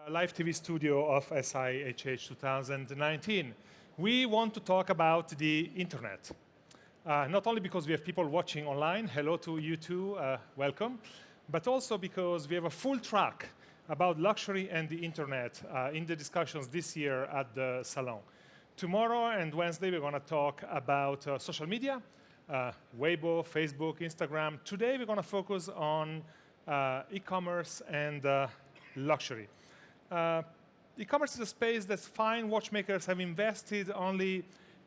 Live TV studio of SIHH 2019. We want to talk about the internet. Not only because we have people watching online, hello to you too, welcome, but also because we have a full track about luxury and the internet in the discussions this year at the Salon. Tomorrow and Wednesday, we're going to talk about social media, Weibo, Facebook, Instagram. Today, we're going to focus on e-commerce and luxury. E-commerce is a space that fine watchmakers have invested only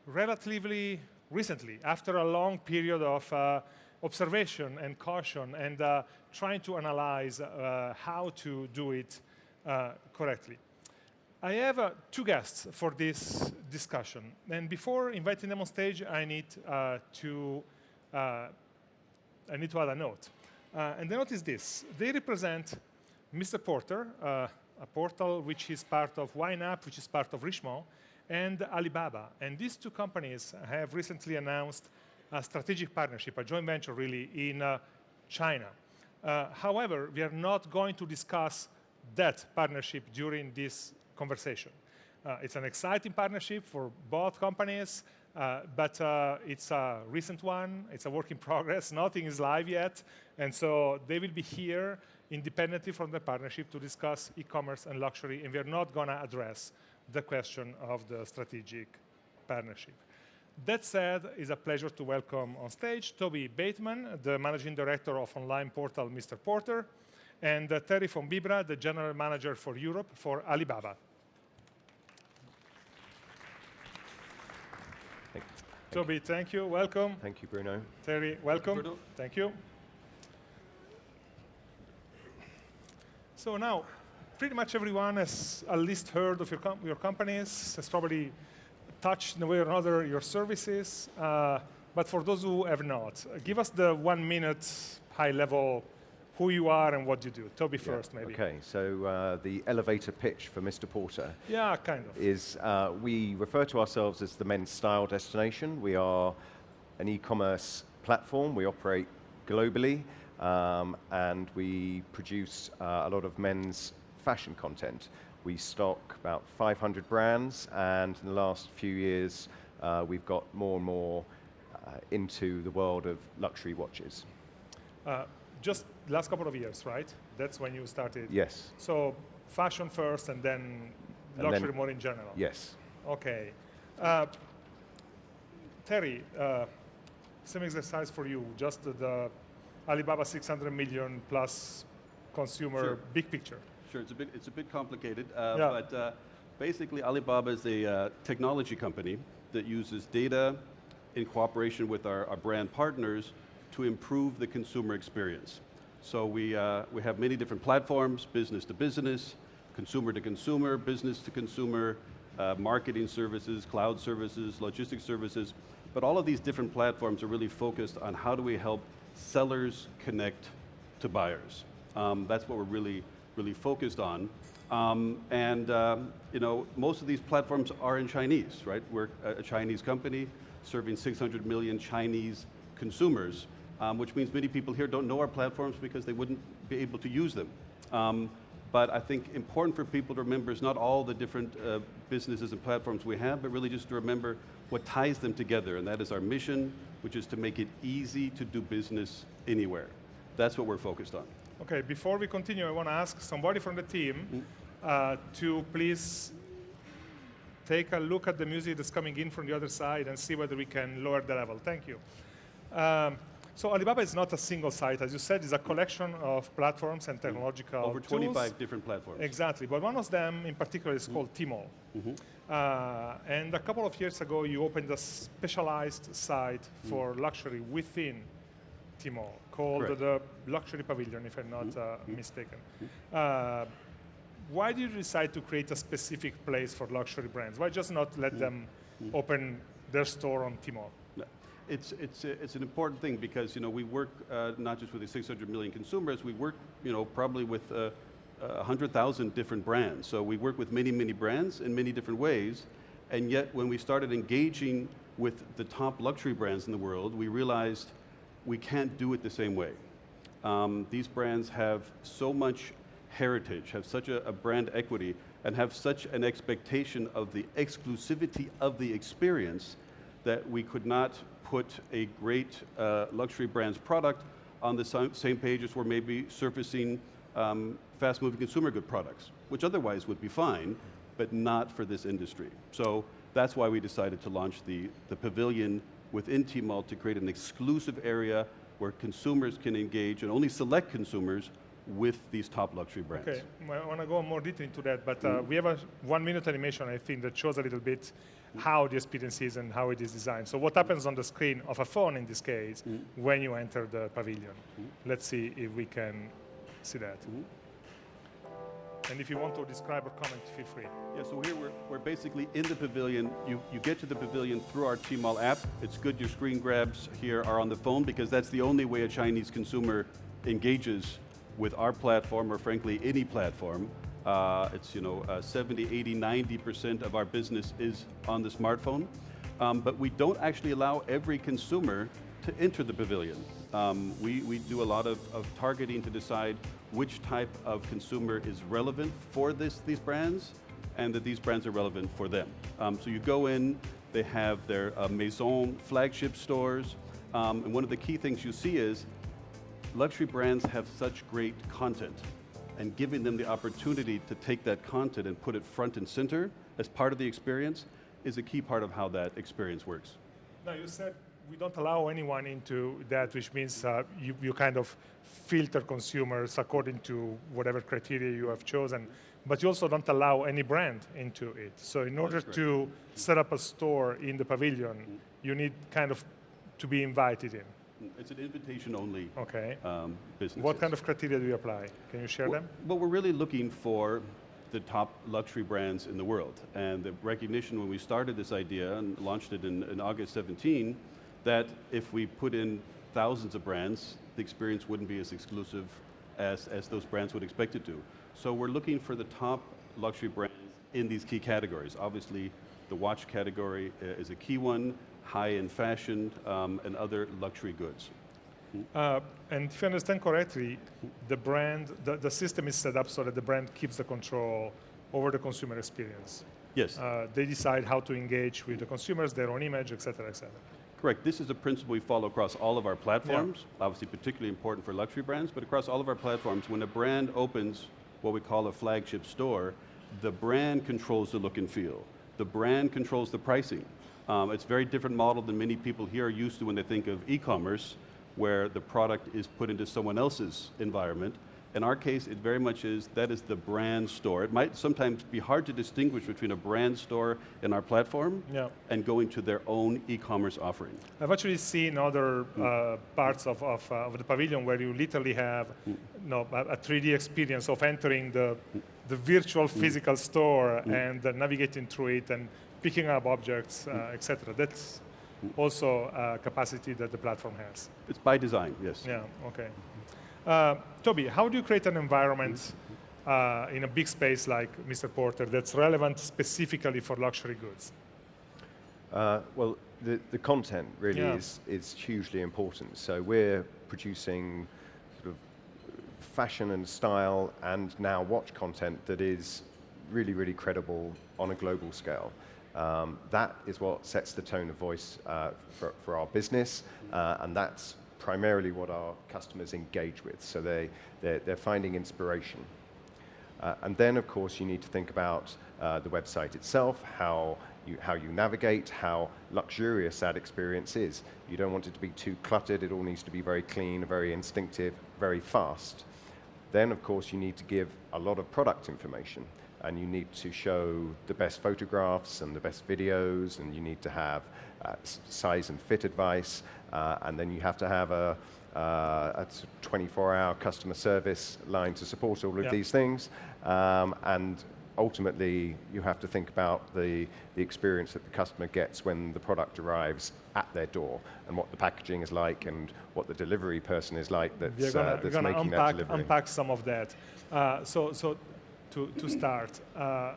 relatively recently, after a long period of observation and caution and trying to analyze how to do it correctly. I have two guests for this discussion. And before inviting them on stage, I need to add a note. And the note is this. They represent Mr. Porter, a portal which is part of YNAB, which is part of Richemont, and Alibaba. And these two companies have recently announced a strategic partnership, a joint venture really, in China. However, we are not going to discuss that partnership during this conversation. It's an exciting partnership for both companies, but it's a recent one. It's a work in progress. Nothing is live yet. And so they will be here independently from the partnership to discuss e-commerce and luxury, and we are not going to address the question of the strategic partnership. That said, it's a pleasure to welcome on stage Toby Bateman, the managing director of online portal Mr. Porter, and Terry von Bibra, the general manager for Europe for Alibaba. Toby, thank you. Welcome. Thank you, Bruno. Terry, welcome. Bruno. Thank you. So now, pretty much everyone has at least heard of your companies, has probably touched in a way or another your services. But for those who have not, give us the 1 minute high level who you are and what you do. Toby first, maybe. Okay, so the elevator pitch for Mr. Porter kind of. is we refer to ourselves as the men's style destination. We are an e-commerce platform. We operate globally, and we produce a lot of men's fashion content. We stock about 500 brands, and in the last few years, we've got more and more into the world of luxury watches. Just last couple of years, right? That's when you started? Yes. So fashion first and then luxury more in general? Yes. Okay. Terry, same exercise for you, just the Alibaba 600 million plus consumer, Sure. Big picture. Sure, it's a bit complicated, but basically Alibaba is a technology company that uses data in cooperation with our brand partners to improve the consumer experience. So we have many different platforms, business to business, consumer to consumer, business to consumer, marketing services, cloud services, logistics services. But all of these different platforms are really focused on how do we help sellers connect to buyers. That's what we're really focused on. You know, most of these platforms are in Chinese, right? We're a Chinese company serving 600 million Chinese consumers, which means many people here don't know our platforms because they wouldn't be able to use them. But I think important for people to remember is not all the different businesses and platforms we have, but really just to remember what ties them together, and that is our mission, which is to make it easy to do business anywhere. That's what we're focused on. Okay, before we continue, I want to ask somebody from the team to please take a look at the music that's coming in from the other side and see whether we can lower the level. Thank you. So Alibaba is not a single site. As you said, it's a collection of platforms and technological Over 25 different platforms. Exactly, but one of them in particular is called Tmall. And a couple of years ago, you opened a specialized site for luxury within Tmall called the Luxury Pavilion, if I'm not mistaken. Why did you decide to create a specific place for luxury brands? Why just not let them open their store on Tmall? It's an important thing because, you know, we work not just with the 600 million consumers, we work, you know, probably with 100,000 different brands. So we work with many, many brands in many different ways. And yet when we started engaging with the top luxury brands in the world, we realized we can't do it the same way. These brands have so much heritage, have such a brand equity, and have such an expectation of the exclusivity of the experience that we could not put a great luxury brand's product on the same page as we're maybe surfacing fast-moving consumer good products, which otherwise would be fine, but not for this industry. So that's why we decided to launch the pavilion within Tmall to create an exclusive area where consumers can engage, and only select consumers, with these top luxury brands. Okay, I want to go more detail into that, but we have a 1-minute animation, I think, that shows a little bit how the experience is and how it is designed. So what happens on the screen of a phone, in this case, when you enter the pavilion? Let's see if we can see that. And if you want to describe or comment, feel free. Yeah, so here we're basically in the pavilion. You get to the pavilion through our Tmall app. It's good your screen grabs here are on the phone, because that's the only way a Chinese consumer engages with our platform, or frankly, any platform. It's 70, 80, 90% of our business is on the smartphone. But we don't actually allow every consumer to enter the pavilion. We do a lot of targeting to decide which type of consumer is relevant for these brands, and that these brands are relevant for them. So you go in, they have their Maison flagship stores, and one of the key things you see is luxury brands have such great content, and giving them the opportunity to take that content and put it front and center as part of the experience is a key part of how that experience works. Now, you said we don't allow anyone into that, which means you kind of filter consumers according to whatever criteria you have chosen, but you also don't allow any brand into it. So in order to set up a store in the pavilion, you need kind of to be invited in. It's an invitation-only business. What kind of criteria do you apply? Can you share them? Well, we're really looking for the top luxury brands in the world. And the recognition when we started this idea and launched it in August 17, that if we put in thousands of brands, the experience wouldn't be as exclusive as those brands would expect it to. So we're looking for the top luxury brands in these key categories. Obviously, the watch category is a key one, high-end fashion, and other luxury goods. And if you understand correctly, the system is set up so that the brand keeps the control over the consumer experience. Yes. They decide how to engage with the consumers, their own image, et cetera, et cetera. Correct. This is a principle we follow across all of our platforms, obviously particularly important for luxury brands, but across all of our platforms, when a brand opens what we call a flagship store, the brand controls the look and feel. The brand controls the pricing. It's a very different model than many people here are used to when they think of e-commerce, where the product is put into someone else's environment. In our case, it very much is, that is the brand store. It might sometimes be hard to distinguish between a brand store in our platform and going to their own e-commerce offering. I've actually seen other parts of the pavilion where you literally have a 3D experience of entering the virtual physical store and navigating through it and picking up objects, etc. That's also a capacity that the platform has. It's by design, yes. Yeah, okay. Toby, how do you create an environment in a big space like Mr. Porter that's relevant specifically for luxury goods? Well, the content really is hugely important. So we're producing sort of fashion and style and now watch content that is really, really credible on a global scale. That is what sets the tone of voice for our business, and that's primarily what our customers engage with. So they're finding inspiration. And then, of course, you need to think about the website itself, how you navigate, how luxurious that experience is. You don't want it to be too cluttered. It all needs to be very clean, very instinctive, very fast. Then, of course, you need to give a lot of product information. And you need to show the best photographs and the best videos, and you need to have size and fit advice, and then you have to have a 24-hour customer service line to support all of these things. And ultimately, you have to think about the experience that the customer gets when the product arrives at their door, and what the packaging is like, and what the delivery person is like that's making that delivery. Unpack some of that. To start,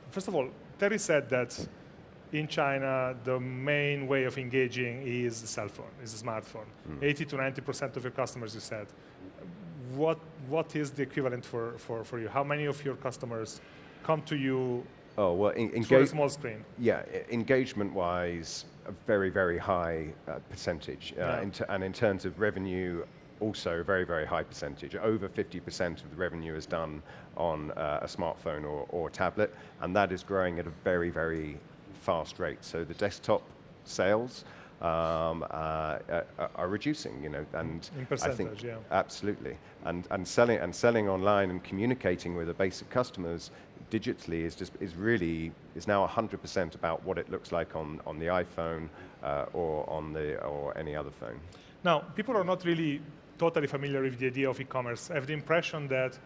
first of all, Terry said that in China, the main way of engaging is the cell phone, is the smartphone. 80 to 90% of your customers, you said. what is the equivalent for you? How many of your customers come to you for a small screen? Yeah, engagement-wise, a very, very high percentage. And in terms of revenue, also a very, very high percentage. Over 50% of the revenue is done on a smartphone or a tablet, and that is growing at a very, very fast rate. So the desktop sales are reducing, and in percentage, I think, yeah. Absolutely. And selling online and communicating with a base of customers digitally is now 100% about what it looks like on the iPhone or any other phone. Now, people are not really totally familiar with the idea of e-commerce. I have the impression that,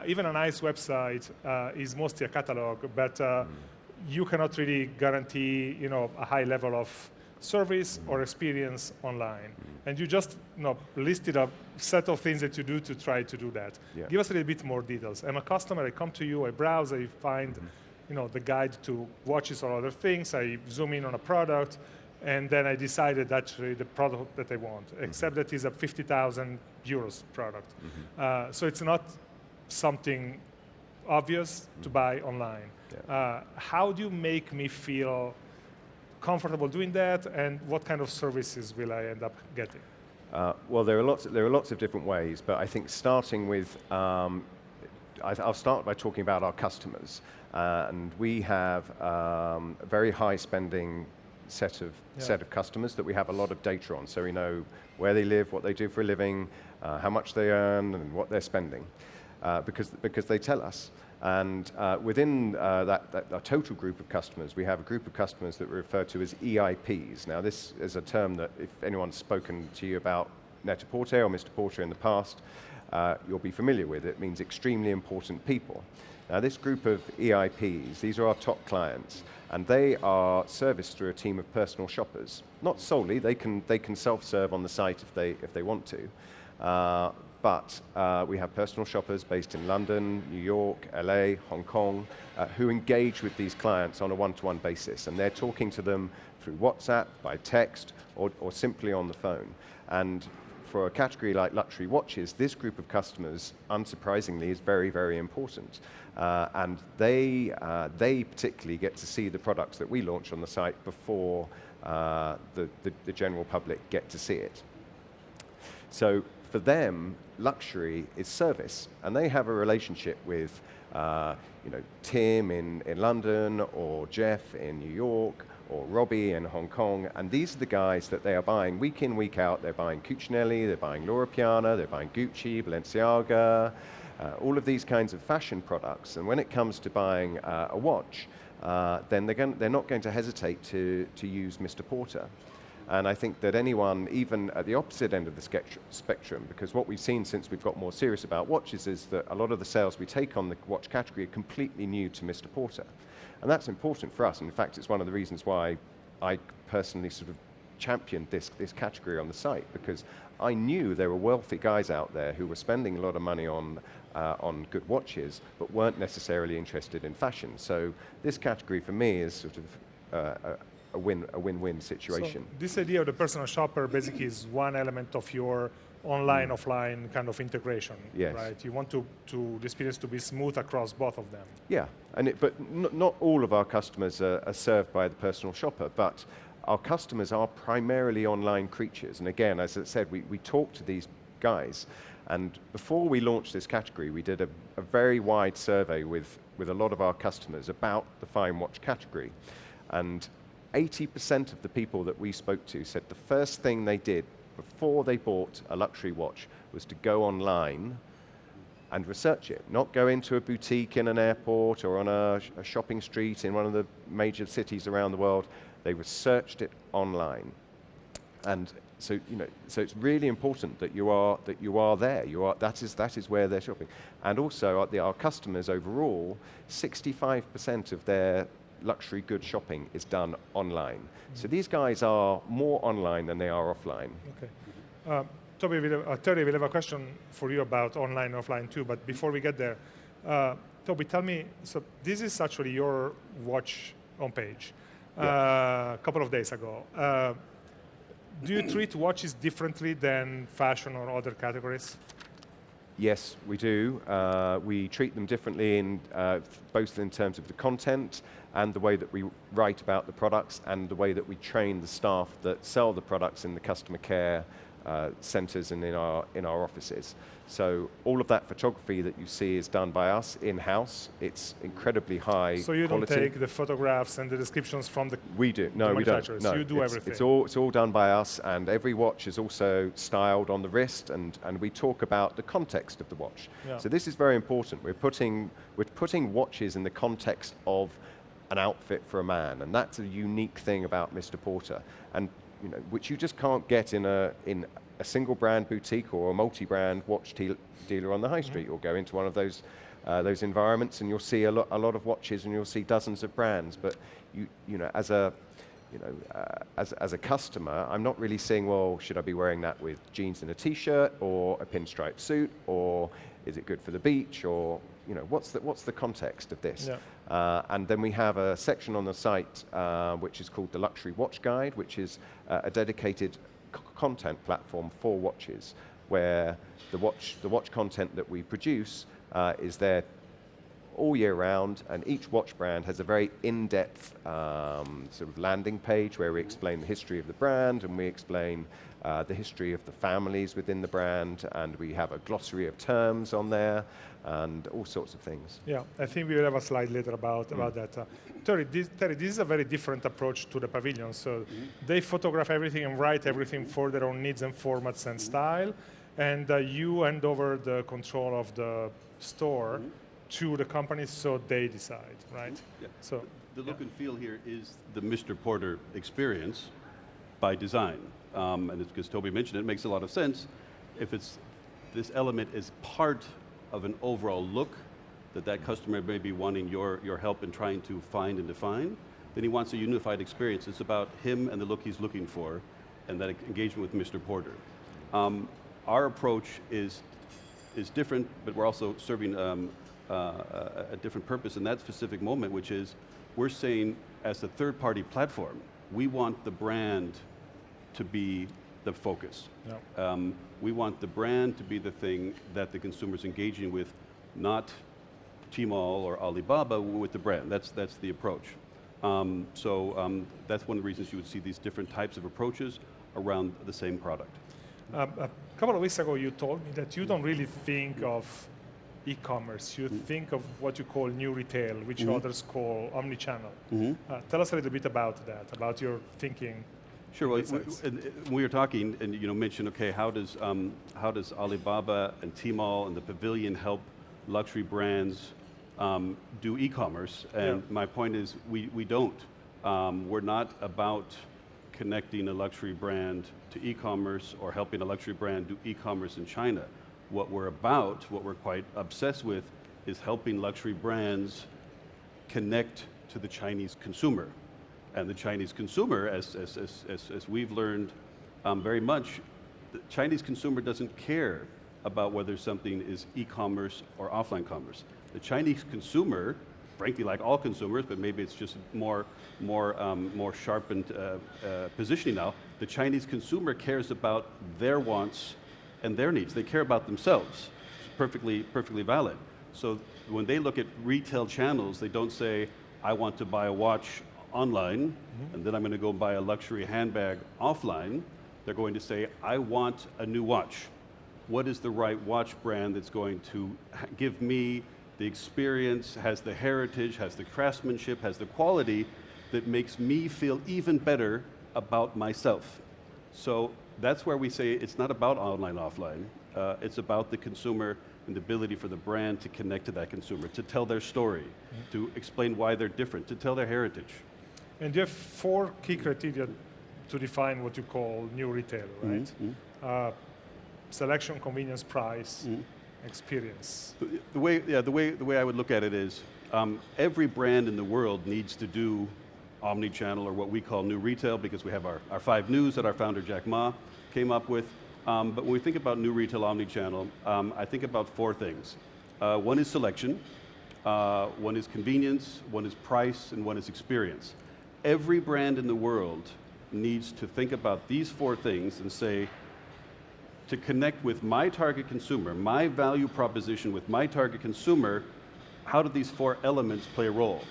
even a nice website is mostly a catalog, but you cannot really guarantee, a high level of service or experience online. And you just listed a set of things that you do to try to do that. Yeah. Give us a little bit more details. I'm a customer, I come to you, I browse, I find the guide to watches or other things, I zoom in on a product, and then I decided actually the product that I want, except that it's a 50,000 euros product. So it's not something obvious to buy online. Yeah. How do you make me feel comfortable doing that, and what kind of services will I end up getting? Well, there are lots of different ways, but I think starting with, I'll start by talking about our customers, and we have a very high spending set of customers that we have a lot of data on, so we know where they live, what they do for a living, how much they earn, and what they're spending, because they tell us. And within that total group of customers, we have a group of customers that we refer to as EIPs. Now, this is a term that if anyone's spoken to you about Net-a-Porter or Mr. Porter in the past, you'll be familiar with. It means extremely important people. Now, this group of EIPs, these are our top clients, and they are serviced through a team of personal shoppers. Not solely, they can self-serve on the site if they want to. But we have personal shoppers based in London, New York, LA, Hong Kong, who engage with these clients on a one-to-one basis. And they're talking to them through WhatsApp, by text, or simply on the phone. And for a category like luxury watches, this group of customers, unsurprisingly, is very, very important. And they particularly get to see the products that we launch on the site before the general public get to see it. So for them, luxury is service, and they have a relationship with Tim in London, or Jeff in New York, or Robbie in Hong Kong, and these are the guys that they are buying week in, week out. They're buying Cucinelli, they're buying Loro Piana, they're buying Gucci, Balenciaga, all of these kinds of fashion products. And when it comes to buying a watch, then they're not going to hesitate to use Mr. Porter. And I think that anyone, even at the opposite end of the spectrum, because what we've seen since we've got more serious about watches is that a lot of the sales we take on the watch category are completely new to Mr. Porter. And that's important for us. And in fact, it's one of the reasons why I personally sort of championed this category on the site, because I knew there were wealthy guys out there who were spending a lot of money on good watches, but weren't necessarily interested in fashion. So this category for me is sort of a win-win situation. So this idea of the personal shopper basically is one element of your online, offline kind of integration, yes. Right? You want the experience to be smooth across both of them. Yeah, but not all of our customers are served by the personal shopper, but our customers are primarily online creatures. And again, as I said, we talk to these guys. And before we launched this category, we did a very wide survey with a lot of our customers about the fine watch category. And 80% of the people that we spoke to said the first thing they did before they bought a luxury watch was to go online and research it, not go into a boutique in an airport or on a shopping street in one of the major cities around the world. They researched it online. And so, so it's really important that you are there. That is where they're shopping. And also our customers overall, 65% of their luxury goods shopping is done online. So these guys are more online than they are offline. Okay. Toby, Terry, we'll have a question for you about online and offline too, but before we get there, Toby, tell me, so this is actually your watch homepage a couple of days ago. Do you treat watches differently than fashion or other categories? Yes, we do. We treat them differently in both in terms of the content and the way that we write about the products and the way that we train the staff that sell the products in the customer care centers and in our offices. So all of that photography that you see is done by us in-house. It's incredibly high So you quality. don't take the photographs and the descriptions from the We do. No, we don't. manufacturers. No, You do everything. It's all done by us, and every watch is also styled on the wrist, and we talk about the context of the watch. Yeah. So this is very important. We're putting watches in the context of an outfit for a man, and that's a unique thing about Mr. Porter, and which you just can't get in a single brand boutique or a multi-brand watch dealer on the high street. You'll go into one of those environments and you'll see a lot of watches and you'll see dozens of brands. But as a customer, I'm not really saying, well, should I be wearing that with jeans and a t-shirt or a pinstripe suit, or is it good for the beach, or what's the context of this? Yeah. And then we have a section on the site which is called the Luxury Watch Guide, which is a dedicated content platform for watches, where the watch content that we produce is there all year round, and each watch brand has a very in-depth sort of landing page where we explain the history of the brand, and we explain the history of the families within the brand, and we have a glossary of terms on there, and all sorts of things. Yeah, I think we will have a slide later about that. Terry, this is a very different approach to the pavilion. So they photograph everything and write everything for their own needs and formats and style, and you hand over the control of the store to the companies, so they decide, right? Yeah. So the look and feel here is the Mr. Porter experience by design. And it's because Toby mentioned it makes a lot of sense. If this element is part of an overall look that customer may be wanting your help in trying to find and define, then he wants a unified experience. It's about him and the look he's looking for, and that engagement with Mr. Porter. Our approach is different, but we're also serving a different purpose in that specific moment, which is we're saying, as a third-party platform, we want the brand to be the focus. Yeah. We want the brand to be the thing that the consumer's engaging with, not Tmall or Alibaba, with the brand. That's the approach. So that's one of the reasons you would see these different types of approaches around the same product. A couple of weeks ago, you told me that you don't really think of e-commerce. You think of what you call new retail, which others call omni-channel. Tell us a little bit about that, about your thinking. Sure. Well, we were talking, and mentioned, okay, how does Alibaba and Tmall and the Pavilion help luxury brands do e-commerce? And my point is, we don't. We're not about connecting a luxury brand to e-commerce or helping a luxury brand do e-commerce in China. What we're quite obsessed with, is helping luxury brands connect to the Chinese consumer. And the Chinese consumer, as we've learned very much, the Chinese consumer doesn't care about whether something is e-commerce or offline commerce. The Chinese consumer, frankly, like all consumers, but maybe it's just more sharpened positioning now, the Chinese consumer cares about their wants and their needs. They care about themselves. It's perfectly valid. So when they look at retail channels, they don't say, I want to buy a watch online, and then I'm going to go buy a luxury handbag offline. They're going to say, I want a new watch. What is the right watch brand that's going to give me the experience, has the heritage, has the craftsmanship, has the quality that makes me feel even better about myself? So that's where we say it's not about online, offline. It's about the consumer and the ability for the brand to connect to that consumer, to tell their story, to explain why they're different, to tell their heritage. And you have 4 key criteria to define what you call new retail, right? Selection, convenience, price, experience. The way I would look at it is, every brand in the world needs to do omni-channel, or what we call new retail, because we have our 5 news that our founder Jack Ma came up with. But when we think about new retail omni-channel, I think about 4 things. One is selection, one is convenience, one is price, and one is experience. Every brand in the world needs to think about these 4 things and say, to connect with my target consumer, my value proposition with my target consumer, how do these 4 elements play a role?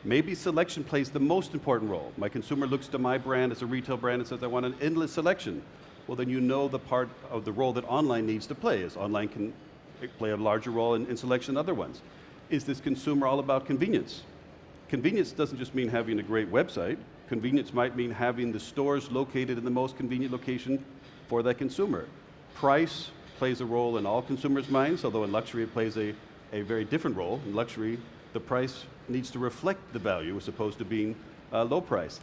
Maybe selection plays the most important role. My consumer looks to my brand as a retail brand and says, I want an endless selection. Well, then you know the part of the role that online needs to play, as online can play a larger role in selection than other ones. Is this consumer all about convenience? Convenience doesn't just mean having a great website. Convenience might mean having the stores located in the most convenient location for that consumer. Price plays a role in all consumers' minds, although in luxury it plays a very different role. In luxury, the price needs to reflect the value as opposed to being low price.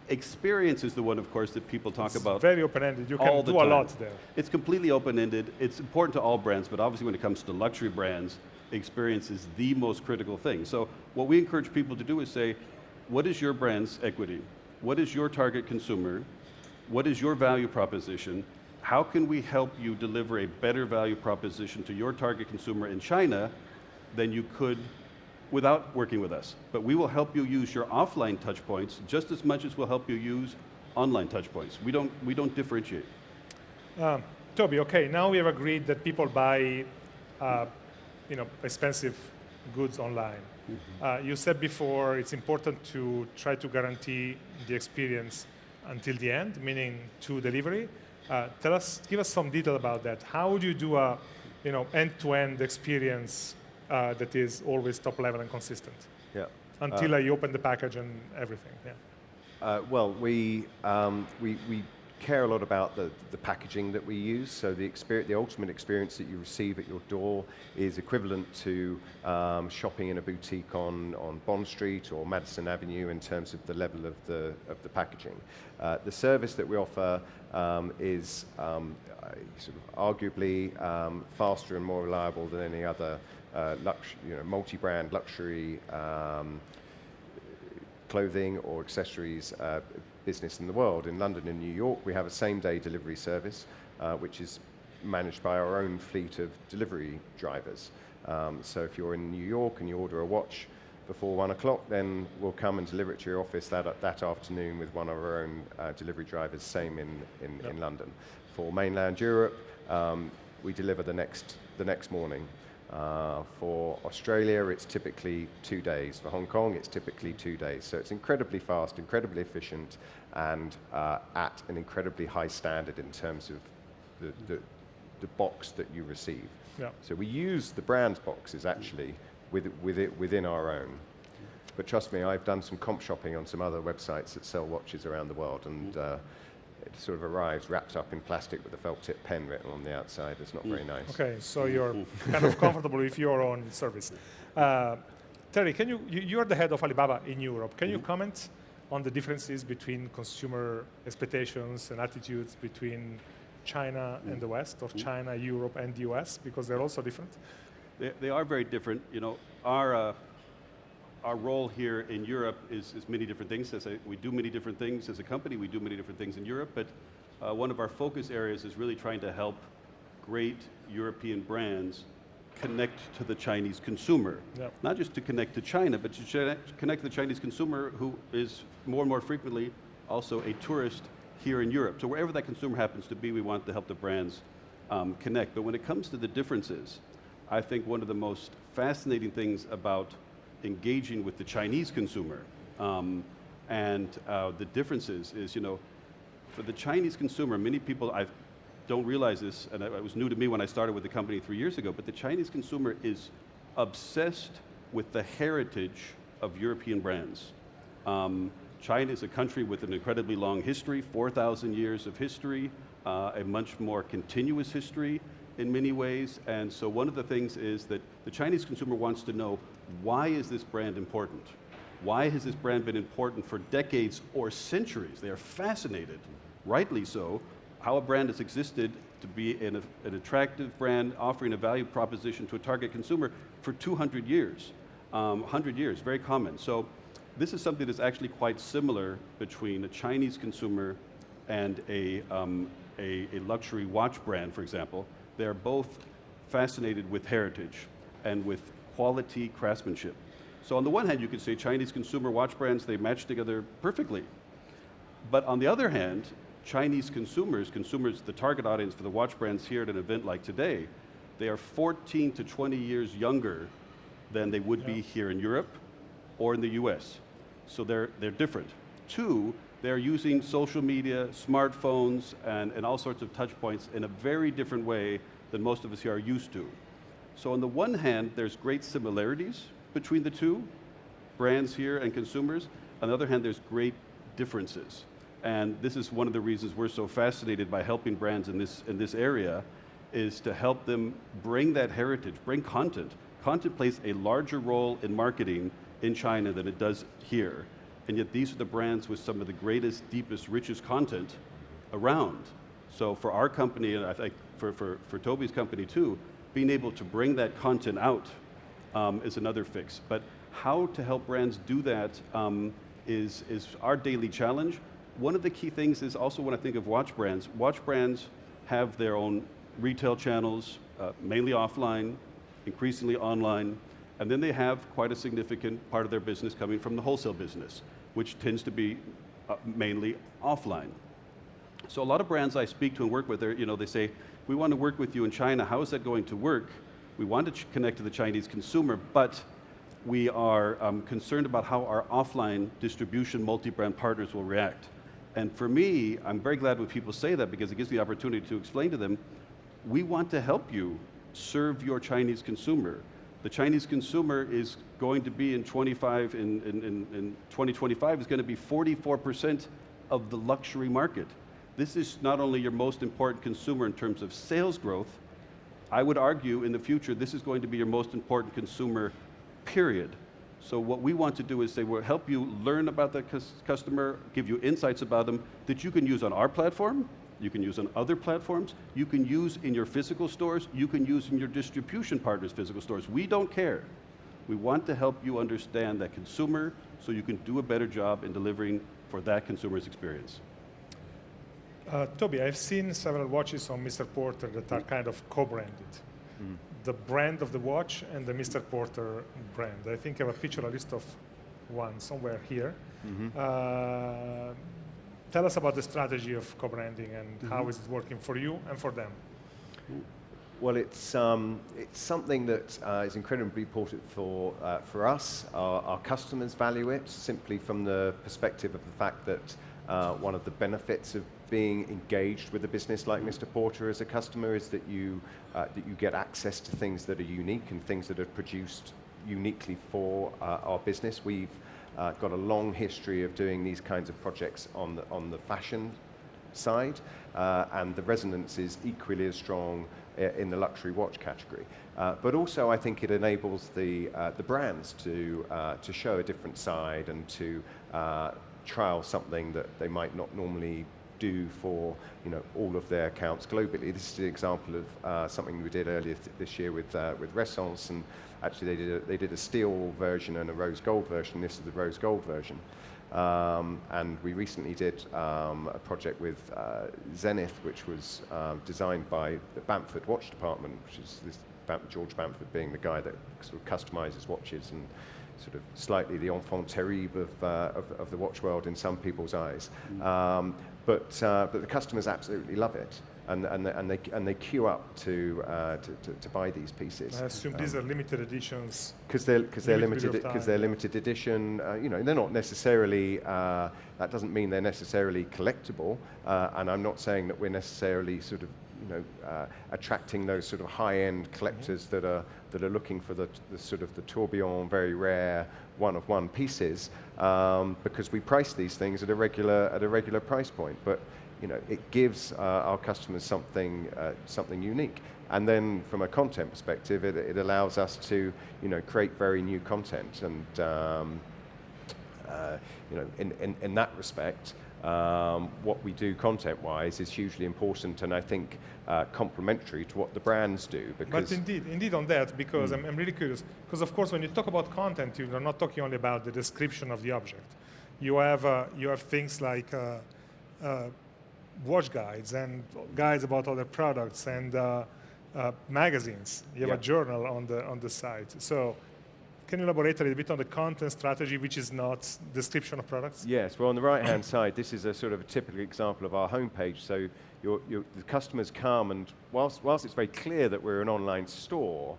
Experience is the one, of course, that people talk about. Very open-ended. You can do a lot there. It's completely open-ended. It's important to all brands, but obviously when it comes to luxury brands, experience is the most critical thing. So what we encourage people to do is say, what is your brand's equity? What is your target consumer? What is your value proposition? How can we help you deliver a better value proposition to your target consumer in China than you could without working with us? But we will help you use your offline touch points just as much as we'll help you use online touch points. We don't differentiate. Toby, okay, now we have agreed that people buy expensive goods online. Mm-hmm. You said before it's important to try to guarantee the experience until the end, meaning to delivery. Give us some detail about that. How would you do a end-to-end experience that is always top level and consistent? Yeah. Until you open the package and everything. Yeah. Well, we care a lot about the packaging that we use. So the ultimate experience that you receive at your door is equivalent to shopping in a boutique on Bond Street or Madison Avenue in terms of the level of the packaging. The service that we offer is sort of arguably faster and more reliable than any other multi-brand luxury clothing or accessories business in the world. In London and New York, we have a same-day delivery service, which is managed by our own fleet of delivery drivers. So if you're in New York and you order a watch before 1 o'clock, then we'll come and deliver it to your office that afternoon with one of our own delivery drivers, same in London. For mainland Europe, we deliver the next morning. For Australia, it's typically 2 days. For Hong Kong, it's typically 2 days. So it's incredibly fast, incredibly efficient, and at an incredibly high standard in terms of the box that you receive. Yeah. So we use the brand's boxes actually within our own. But trust me, I've done some comp shopping on some other websites that sell watches around the world, and it sort of arrives wrapped up in plastic with a felt tip pen written on the outside. It's not very nice. Okay, so you're kind of comfortable with your own service. Terry, you're the head of Alibaba in Europe. Can you comment on the differences between consumer expectations and attitudes between China and the West, or China, Europe, and the US, because they're also different? They are very different. Our role here in Europe is many different things. We do many different things as a company. We do many different things in Europe, but one of our focus areas is really trying to help great European brands connect to the Chinese consumer. Yep. Not just to connect to China, but to connect to the Chinese consumer, who is more and more frequently also a tourist here in Europe. So wherever that consumer happens to be, we want to help the brands connect. But when it comes to the differences, I think one of the most fascinating things about engaging with the Chinese consumer and the differences is, for the Chinese consumer, many people don't realize this, and it was new to me when I started with the company 3 years ago, but the Chinese consumer is obsessed with the heritage of European brands. China is a country with an incredibly long history, 4,000 years of history, a much more continuous history in many ways, and so one of the things is that the Chinese consumer wants to know, why is this brand important? Why has this brand been important for decades or centuries? They are fascinated, rightly so, how a brand has existed to be an attractive brand offering a value proposition to a target consumer for 200 years, 100 years, very common. So this is something that's actually quite similar between a Chinese consumer and a luxury watch brand, for example. They're both fascinated with heritage and with quality craftsmanship. So on the one hand, you could say Chinese consumer watch brands, they match together perfectly. But on the other hand, Chinese consumers, the target audience for the watch brands here at an event like today, they are 14 to 20 years younger than they would be here in Europe or in the US. So they're different. Two, they're using social media, smartphones, and all sorts of touch points in a very different way than most of us here are used to. So on the one hand, there's great similarities between the two, brands here and consumers. On the other hand, there's great differences. And this is one of the reasons we're so fascinated by helping brands in this area, is to help them bring that heritage, bring content. Content plays a larger role in marketing in China than it does here. And yet these are the brands with some of the greatest, deepest, richest content around. So for our company, and I think for Toby's company too, being able to bring that content out is another fix. But how to help brands do that is our daily challenge. One of the key things is also when I think of watch brands have their own retail channels, mainly offline, increasingly online, and then they have quite a significant part of their business coming from the wholesale business, which tends to be mainly offline. So a lot of brands I speak to and work with, they say, we want to work with you in China, how is that going to work? We want to connect to the Chinese consumer, but we are concerned about how our offline distribution multi-brand partners will react. And for me, I'm very glad when people say that because it gives me the opportunity to explain to them, we want to help you serve your Chinese consumer. The Chinese consumer is going to be in 2025 is going to be 44% of the luxury market. This is not only your most important consumer in terms of sales growth, I would argue in the future this is going to be your most important consumer, period. So what we want to do is say we'll help you learn about the customer, give you insights about them that you can use on our platform, you can use on other platforms, you can use in your physical stores, you can use in your distribution partners' physical stores. We don't care. We want to help you understand that consumer so you can do a better job in delivering for that consumer's experience. Toby, I've seen several watches on Mr. Porter that are kind of co-branded. The brand of the watch and the Mr. Porter brand. I think I have a picture, a list of one somewhere here. Tell us about the strategy of co-branding and how is it working for you and for them? Well, it's something that is incredibly important for us. Our customers value it simply from the perspective of the fact that one of the benefits of being engaged with a business like Mr. Porter as a customer is that you get access to things that are unique and things that are produced uniquely for our business. We've got a long history of doing these kinds of projects on the fashion side, and the resonance is equally as strong in the luxury watch category. But also, I think it enables the brands to show a different side and to trial something that they might not normally do for all of their accounts globally. This is an example of something we did earlier this year with Resonance, and actually they did a steel version and a rose gold version. This is the rose gold version. And we recently did a project with Zenith, which was designed by the Bamford Watch Department, which is this George Bamford being the guy that sort of customizes watches and sort of slightly the enfant terrible of the watch world in some people's eyes. But the customers absolutely love it, and they queue up to buy these pieces. I assume these are limited editions. Because they're limited edition. They're not necessarily. That doesn't mean they're necessarily collectible. And I'm not saying that we're necessarily sort of attracting those sort of high-end collectors that are looking for the sort of the tourbillon, very rare one-of-one pieces, because we price these things at a regular price point. But it gives our customers something unique. And then from a content perspective, it allows us to create very new content. And in that respect, what we do content-wise is hugely important, and I think complementary to what the brands do. But indeed on that, because I'm really curious, because of course when you talk about content, you're not talking only about the description of the object. You have things like watch guides and guides about other products and magazines. You have a journal on the site. So can you elaborate a little bit on the content strategy, which is not description of products? Yes, well, on the right-hand side, this is a sort of a typical example of our homepage. So the customers come, and whilst it's very clear that we're an online store,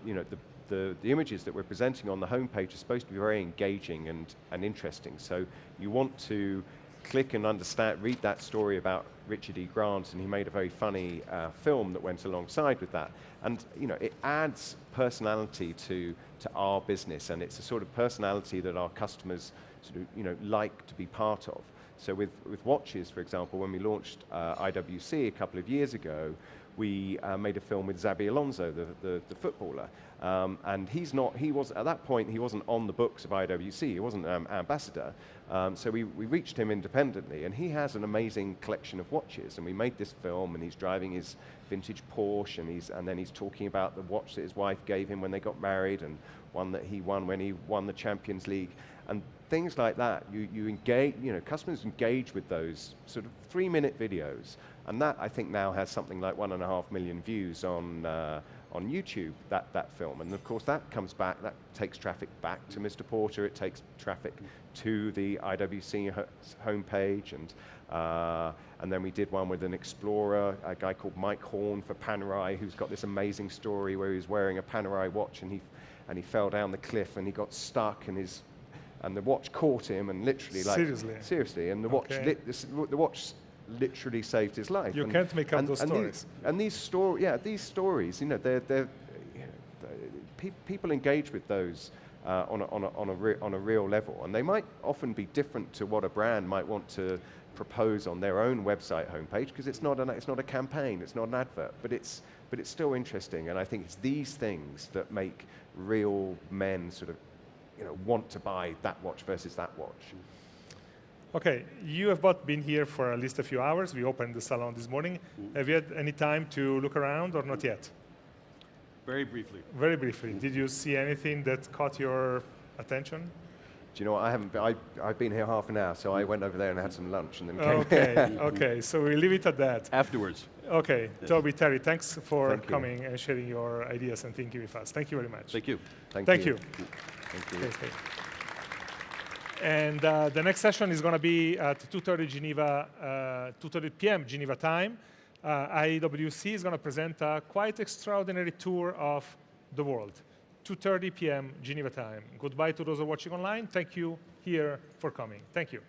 you know, the images that we're presenting on the homepage are supposed to be very engaging and interesting. So you want to click and understand, read that story about Richard E. Grant, and he made a very funny film that went alongside with that. And you know, it adds personality to our business, and it's a sort of personality that our customers sort of, you know, like to be part of. So with watches, for example, when we launched IWC a couple of years ago, we made a film with Xabi Alonso, the footballer, and at that point he wasn't on the books of IWC, he wasn't ambassador, so we reached him independently, and he has an amazing collection of watches, and we made this film, and he's driving his vintage Porsche, and then he's talking about the watch that his wife gave him when they got married, and one that he won when he won the Champions League, and things like that. You engage, you know, customers engage with those sort of 3-minute videos, and that I think now has something like 1.5 million views on YouTube, that film, and of course that comes back, that takes traffic back to Mr. Porter, it takes traffic to the IWC homepage, and then we did one with an explorer, a guy called Mike Horn for Panerai, who's got this amazing story where he was wearing a Panerai watch, and he fell down the cliff and he got stuck, and the watch caught him, and literally, like, seriously, and the watch, the watch literally saved his life. You can't make up those stories. These stories, you know, people engage with those on a real level, and they might often be different to what a brand might want to propose on their own website homepage, because it's not a campaign, it's not an advert, but it's still interesting, and I think it's these things that make real men sort of, you know, want to buy that watch versus that watch. Okay, you have both been here for at least a few hours. We opened the salon this morning. Have you had any time to look around or not yet? Very briefly. Very briefly. Did you see anything that caught your attention? Do you know what? I haven't. I've been here half an hour, so I went over there and had some lunch, and then came. Okay, okay. So we leave it at that. Afterwards. Okay, yes. Toby, Terry, thanks for Thank coming and sharing your ideas and thinking with us. Thank you very much. Thank you. Thank you. Thank you. Stay. And the next session is going to be at 2:30 Geneva, 2:30 p.m. Geneva time. IWC is going to present a quite extraordinary tour of the world. 2:30 p.m. Geneva time. Goodbye to those who are watching online. Thank you here for coming. Thank you.